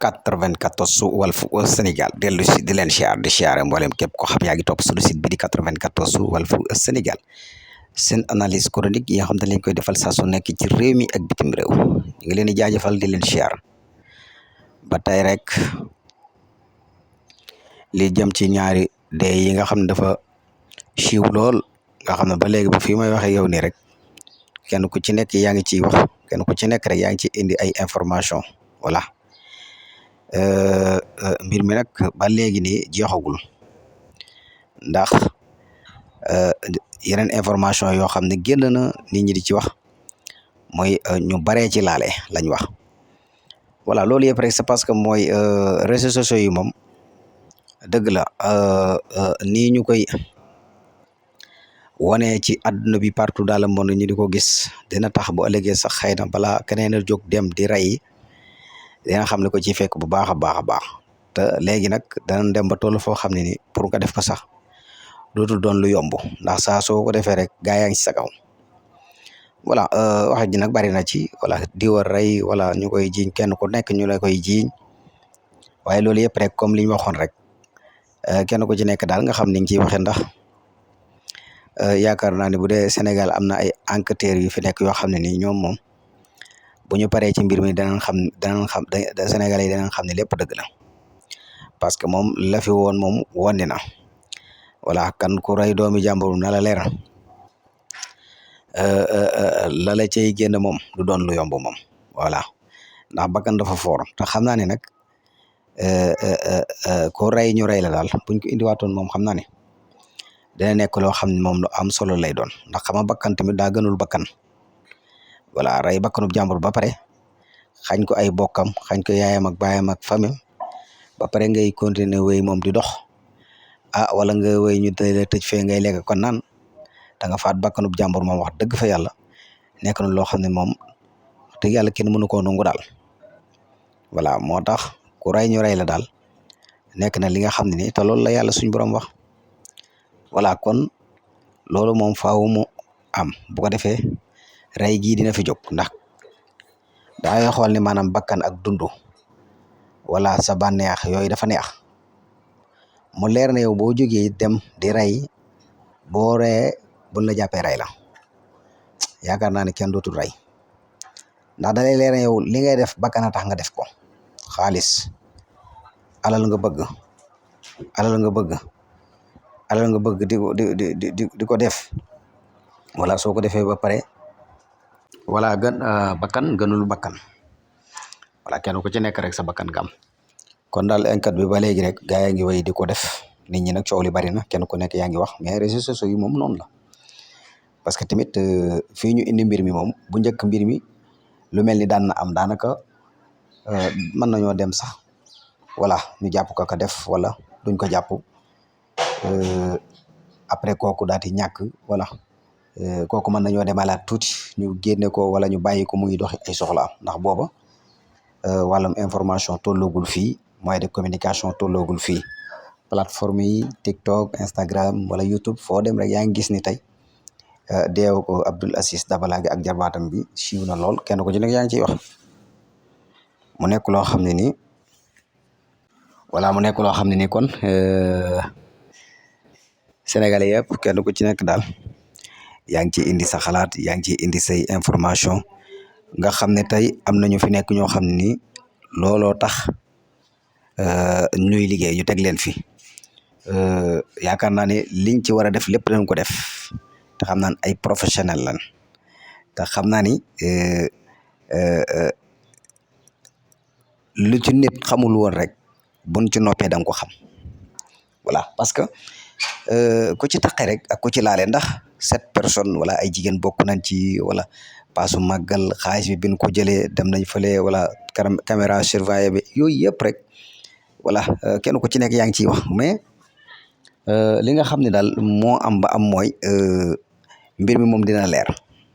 94 su Walfu Sénégal dellu si di leen siyaare mboolem képp ko xam yaa ngi topp suñu site bi di 94 su Walfu Sénégal seen analyse chronique yi nga xam ne lañ koy defal saa su nekk ci réew mi ak bitim réew ñu ngi leen di jaajëfal di leen siyaar ba tey rek li jëm ci ñaari dee yi nga xam ne dafa siiw lool nga xam ne ba léegi ba fii may waxee yow nii rek kenn ku ci nekk yaa ngi ciy wax kenn ku ci nekk rek yaa ngi ci indi ay information voilà mbir mi nag ba léegi nii jeexagul ndax yeneen information yoo xam ne génn na nit ñi di ci wax mooy ñu baree ci laale lañ wax voilà loolu yëpp rek c'est parce que mooy réseaux sociaux yi moom dëgg la nii ñu koy wane ci àdduna bi partout dans le monde ñu di ko gis dina tax bu ëllëgee sax xëy na balaa keneen a jóg dem di rey dina xam ne ko ci fekk bu baax a baax a baax te léegi nag danañ dem ba toll foo xam ne ni pour nga def ko sax dootul doon lu yomb ndax saa soo ko defee rek gaa yaa ngi ci sa kaw voilà wax ji nag bari na ci voilà di war rey wala ñu koy jiiñ kenn ku nekk ñu la koy jiiñ waaye loolu yëpp rek comme li ñu waxoon rek kenn ku ci nekk daal nga xam ni nga ciy waxee ndax yaakaar naa ne bu dee Sénégal am na ay enquêteurs yu fi nekk yoo xam ne nii ñoom moom bu ñu paree ci mbir mi danañ xam Sénégalais yi danañ xam ne lépp dëgg la parce que moom la fi woon moom wondi na voilà kan ku rey doomi jàmbur na la leer la la cay génn moom du doon lu yomb moom voilà ndax bakkan dafa foor te xam naa ne nag ko rey ñu rey la daal buñ ko indiwaatoon moom xam naa ne dina nekk loo xam ne moom lu am solo lay doon ndax xam nga bakkan tamit daa gënul bakkan voilà rey bakkanub jàmbur ba pare xañ ko ay bokkam xañ ko yaayam ak baayam ak famille ba pare ngay continuer wéy moom di dox wala nga wéy ñu la tëj fee ngay lekk kon naan da nga faat bakkanub jàmbur moom wax dëgg fa yàlla nekk na loo xam ne moom wax dëgg yàlla kenn mënu koo nangu daal voilà moo tax ku rey ñu rey la daal nekk na li nga xam ne ni te loolu la yàlla suñu borom wax voilà kon loolu moom faaw mu am bu ko defee rey gii dina fi jóg ndax dangay xool ni maanaam bakkan ak dundu wala sa bànneex yooyu dafa neex mu leer na yow boo jógee dem di rey boo reyee buñ la jàppee rey la yaakaar naa ne kenn dootul rey ndax da lay leer na yow li ngay def bakkan a tax nga def ko xaalis alal nga bëgg di ko def wala soo ko defee ba pare wala bakkan gënul bakkan wala kenn ku ci nekk rek sa bakkan gam kon daal enquête bi ba léegi rek gaa yaa ngi wéy di ko def nit ñi nag coow li bari na kenn ku nekk yaa ngi wax mais réseaux sociaux yi moom noonu la parce que tamit fii ñu indi mbir mi moom bu njëkk mbir mi lu mel ni daan na am daanaka mën nañoo dem sax voilà ñu jàpp ko def wala duñ ko jàpp après kooku daal di ñàkk voilà kooku mën nañoo demalaat tuuti ñu génne ko wala ñu bàyyi ko muy doxi ay soxla ndax booba wàllum information tolloogul fii moyen de communication tolloogul fii plateforme yi TikTok Instagram wala YouTube foo dem rek yaa ngi gis ni tey deew ko Abdoul Aziz Dabala gi ak jarbaatam bi siiw na lool kenn ko ci nekk yaa ngi ciy wax mu nekk loo xam ne nii voilà mu nekk loo xam ne nii kon Sénégalais yëpp kenn ku ci nekk daal yaa ngi ciy indi sa xalaat yaa ngi ciy indi say information nga xam ne tey am na ñu fi nekk ñoo xam ne nii looloo tax ñuy liggéey ñu teg leen fi yaakaar naa ne liñ ci war a def lépp dañ ko def te xam naa ne ay professionnel lan te xam naa ni lu ci nit xamul woon rek buñ ci noppee da nga ko xam voilà parce que ku ci taqe rek ak ku ci laale ndax 7 personnes wala ay jigéen bokk nañ ci wala paasu màggal xaalis bi bin ko jëlee dem nañ fële wala caméra surveillée bi yooyu yëpp rek voilà kenn ku ci nekk yaa ngi ciy wax mais li nga xam ne daal moo am ba am mooy mbir mi moom dina leer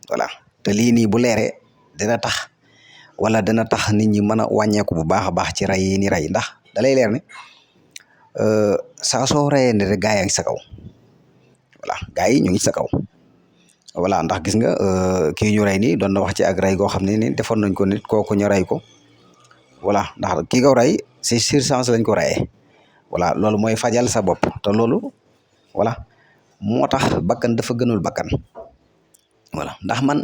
voilà te lii nii bu leeree dina tax wala dina tax nit ñi mën a wàññeeku bu baax a baax ci rey yi ni rey ndax da lay leer ne saa soo reyee ne rek gaa yaa ngi sa kaw voilà gaa yi ñu ngi sa kaw voilà ndax gis nga kii ñu rey nii doon na wax ci ak rey goo xam ne ni defoon nañ ko nit kooku ñu rey ko voilà ndax kii ko rey c'est circonstance lañ ko reyee voilà loolu mooy fajal sa bopp te loolu voilà moo tax bakkan dafa gënul bakkan voilà ndax man